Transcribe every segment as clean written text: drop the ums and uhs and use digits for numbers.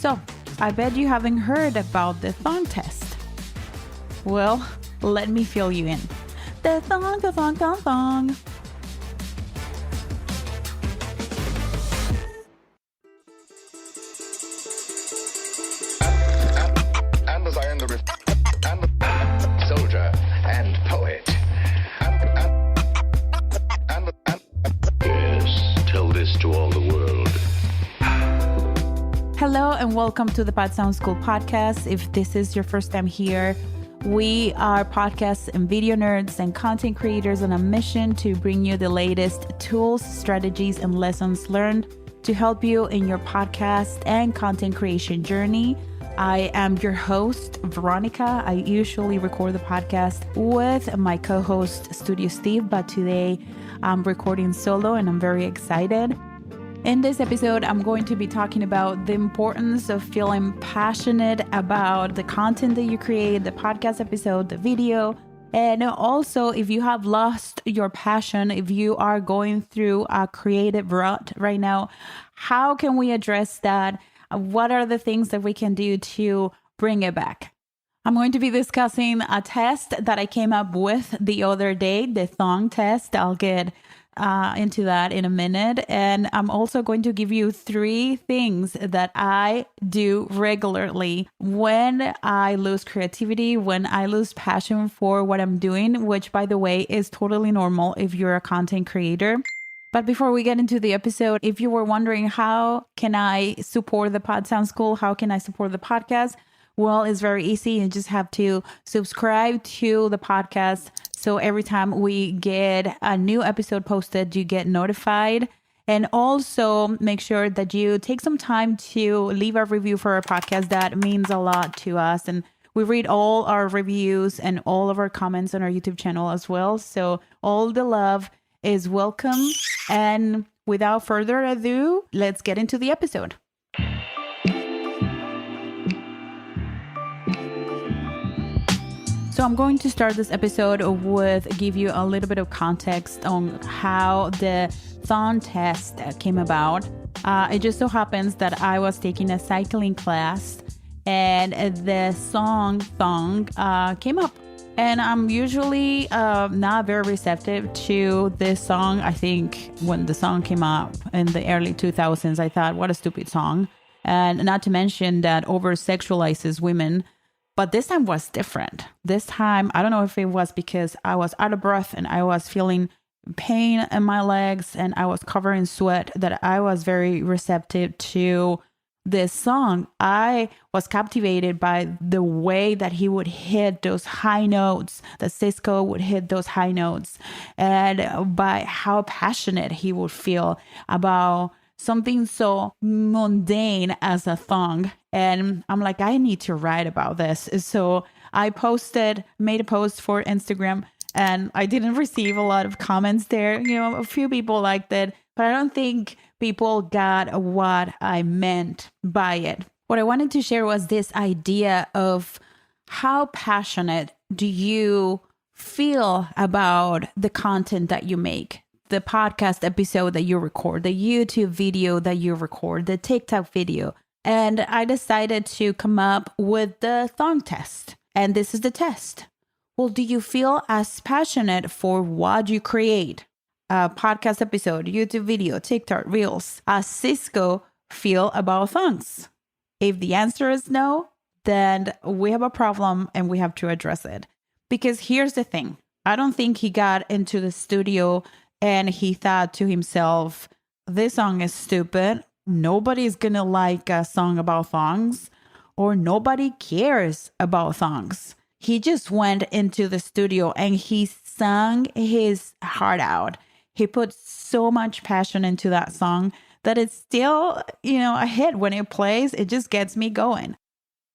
So, I bet you haven't heard about the thong test. Well, let me fill you in. The thong. And as I end the soldier and poet. Yes, tell this to all the world. Hello and welcome to the Pod Sound School podcast. If this is your first time here, we are podcast and video nerds and content creators on a mission to bring you the latest tools, strategies, and lessons learned to help you in your podcast and content creation journey. I am your host, Veronica. I usually record the podcast with my co-host, Studio Steve, but today I'm recording solo and I'm very excited. In this episode, I'm going to be talking about the importance of feeling passionate about the content that you create, the podcast episode, the video. And also, if you have lost your passion, if you are going through a creative rut right now, how can we address that? What are the things that we can do to bring it back? I'm going to be discussing a test that I came up with the other day, the thong test. I'll get into that in a minute. And I'm also going to give you 3 things that I do regularly when I lose creativity, when I lose passion for what I'm doing, which, by the way, is totally normal if you're a content creator. But before we get into the episode, if you were wondering, how can I support the Pod Sound School? How can I support the podcast? Well, it's very easy. You just have to subscribe to the podcast. So every time we get a new episode posted, you get notified. And also make sure that you take some time to leave a review for our podcast. That means a lot to us. And we read all our reviews and all of our comments on our YouTube channel as well. So all the love is welcome. And without further ado, let's get into the episode. So I'm going to start this episode with give you a little bit of context on how the thong test came about. It just so happens that I was taking a cycling class and the song thong came up. And I'm usually not very receptive to this song. I think when the song came up in the early 2000s, I thought, what a stupid song. And not to mention that over-sexualizes women. But this time was different. This time, I don't know if it was because I was out of breath and I was feeling pain in my legs and I was covered in sweat, that I was very receptive to this song. I was captivated by the way that he would hit those high notes, that Sisqo would hit those high notes, and by how passionate he would feel about something so mundane as a thong. And I'm like, I need to write about this. So I made a post for Instagram, and I didn't receive a lot of comments there. You know, a few people liked it, but I don't think people got what I meant by it. What I wanted to share was this idea of how passionate do you feel about the content that you make, the podcast episode that you record, the YouTube video that you record, the TikTok video. And I decided to come up with the thong test. And this is the test. Well, do you feel as passionate for what you create? A podcast episode, YouTube video, TikTok, Reels, as Sisqo feel about thongs? If the answer is no, then we have a problem and we have to address it. Because here's the thing. I don't think he got into the studio and he thought to himself, this song is stupid. Nobody's going to like a song about thongs, or nobody cares about thongs. He just went into the studio and he sang his heart out. He put so much passion into that song that it's still, a hit. When it plays, it just gets me going.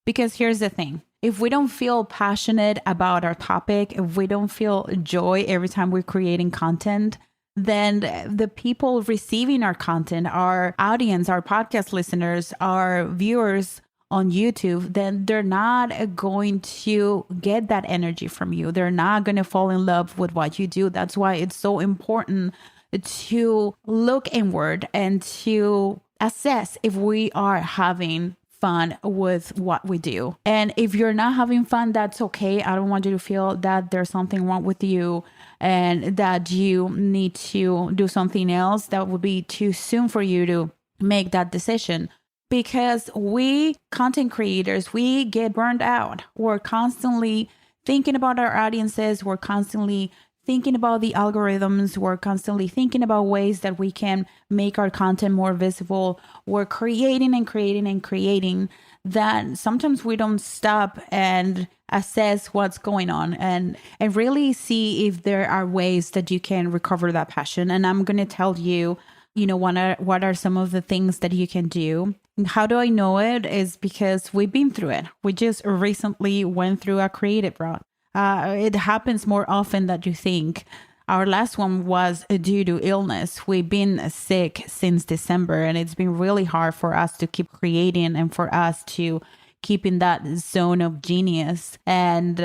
Because here's the thing. If we don't feel passionate about our topic, if we don't feel joy every time we're creating content, then the people receiving our content, our audience, our podcast listeners, our viewers on YouTube, then they're not going to get that energy from you. They're not going to fall in love with what you do. That's why it's so important to look inward and to assess if we are having fun with what we do. And if you're not having fun, that's okay. I don't want you to feel that there's something wrong with you and that you need to do something else. That would be too soon for you to make that decision. Because we content creators, we get burned out. We're constantly thinking about our audiences. We're constantly thinking about the algorithms. We're constantly thinking about ways that we can make our content more visible. We're creating and creating and creating that sometimes we don't stop and assess what's going on and really see if there are ways that you can recover that passion. And I'm going to tell you, what are some of the things that you can do. How do I know it? Is because we've been through it. We just recently went through a creative route. It happens more often than you think. Our last one was due to illness. We've been sick since December, and it's been really hard for us to keep creating and for us to keep in that zone of genius. And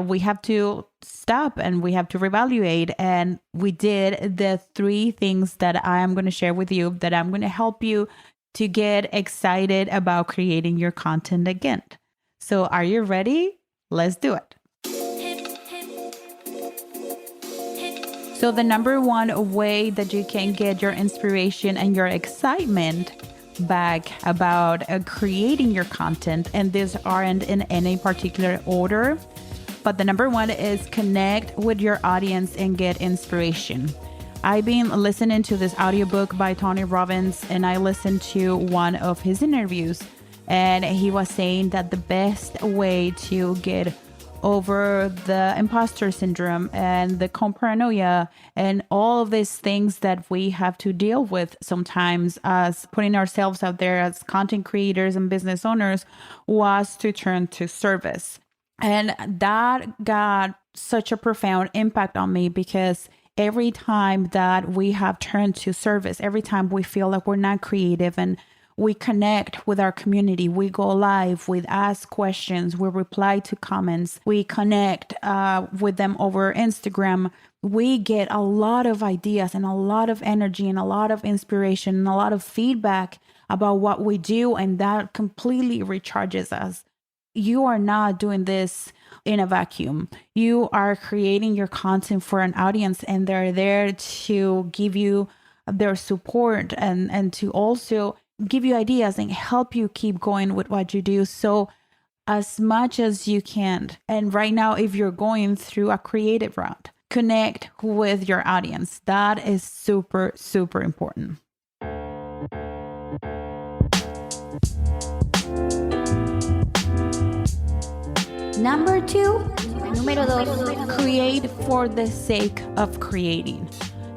we have to stop and we have to reevaluate. And we did the 3 things that I am going to share with you, that I'm going to help you to get excited about creating your content again. So are you ready? Let's do it. So the number one way that you can get your inspiration and your excitement back about creating your content, and these aren't in any particular order, but the number one is connect with your audience and get inspiration. I've been listening to this audiobook by Tony Robbins, and I listened to one of his interviews, and he was saying that the best way to get over the imposter syndrome and the paranoia and all of these things that we have to deal with sometimes as putting ourselves out there as content creators and business owners was to turn to service. And that got such a profound impact on me, because every time that we have turned to service, every time we feel like we're not creative and we connect with our community, we go live, we ask questions, we reply to comments, we connect with them over Instagram, we get a lot of ideas and a lot of energy and a lot of inspiration and a lot of feedback about what we do, and that completely recharges us. You are not doing this in a vacuum. You are creating your content for an audience, and they're there to give you their support and to also give you ideas and help you keep going with what you do. So as much as you can. And right now, if you're going through a creative route, connect with your audience. That is super, super important. Number 2, número 2, create for the sake of creating.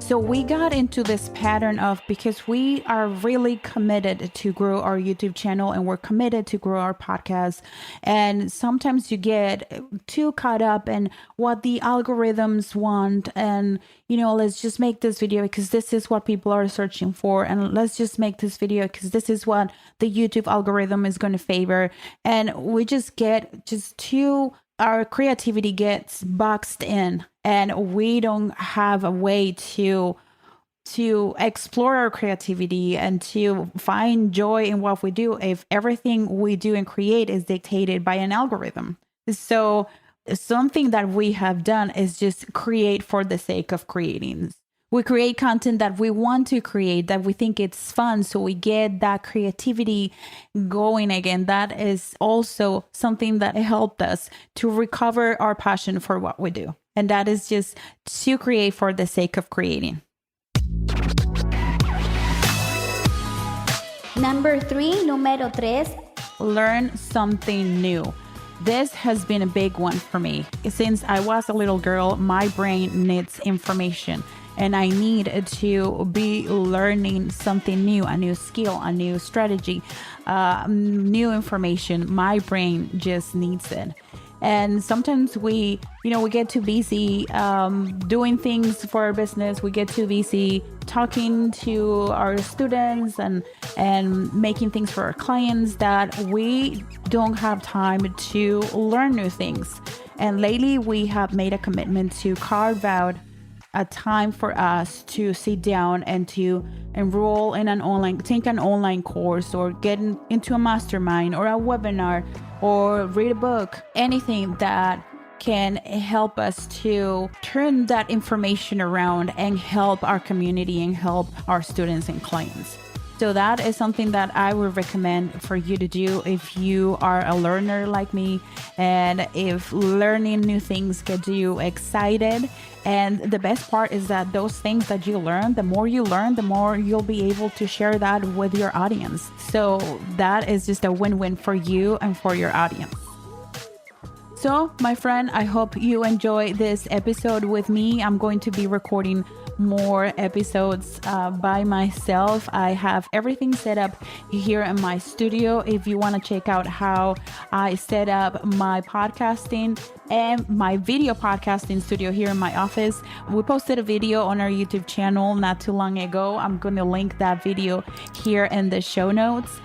So we got into this pattern of, because we are really committed to grow our YouTube channel and we're committed to grow our podcast. And sometimes you get too caught up in what the algorithms want. And, let's just make this video because this is what people are searching for. And let's just make this video because this is what the YouTube algorithm is going to favor. And we just get our creativity gets boxed in, and we don't have a way to explore our creativity and to find joy in what we do if everything we do and create is dictated by an algorithm. So something that we have done is just create for the sake of creating. We create content that we want to create, that we think it's fun, so we get that creativity going again. That is also something that helped us to recover our passion for what we do. And that is just to create for the sake of creating. Number 3, número 3. Learn something new. This has been a big one for me. Since I was a little girl, my brain needs information. And I need to be learning something new, a new skill, a new strategy, new information. My brain just needs it. And sometimes we get too busy doing things for our business. We get too busy talking to our students and making things for our clients that we don't have time to learn new things. And lately we have made a commitment to carve out a time for us to sit down and to enroll in take an online course, or get into a mastermind or a webinar, or read a book, anything that can help us to turn that information around and help our community and help our students and clients. So that is something that I would recommend for you to do if you are a learner like me, and if learning new things get you excited. And the best part is that those things that you learn, the more you learn, the more you'll be able to share that with your audience. So that is just a win-win for you and for your audience. So, my friend, I hope you enjoy this episode with me. I'm going to be recording more episodes by myself. I have everything set up here in my studio. If you want to check out how I set up my podcasting and my video podcasting studio here in my office, we posted a video on our YouTube channel not too long ago. I'm going to link that video here in the show notes.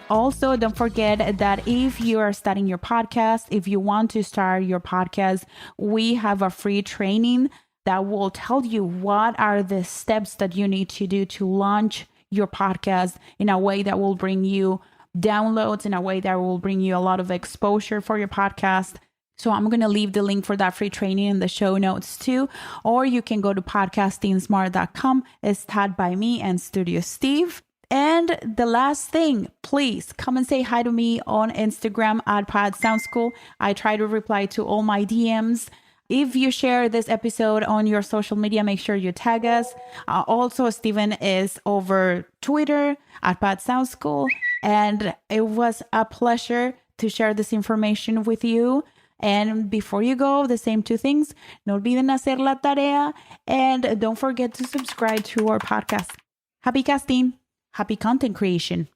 Also, don't forget that if you are starting your podcast, if you want to start your podcast, we have a free training that will tell you what are the steps that you need to do to launch your podcast in a way that will bring you downloads, in a way that will bring you a lot of exposure for your podcast. So I'm going to leave the link for that free training in the show notes too. Or you can go to podcastingsmart.com. It's taught by me and Studio Steve. And the last thing, please come and say hi to me on Instagram at Pod Sound School. I try to reply to all my DMs. If you share this episode on your social media, make sure you tag us. Also, Steven is over Twitter at Pod Sound School. And it was a pleasure to share this information with you. And before you go, the same two things. No olviden hacer la tarea. And don't forget to subscribe to our podcast. Happy casting. Happy content creation.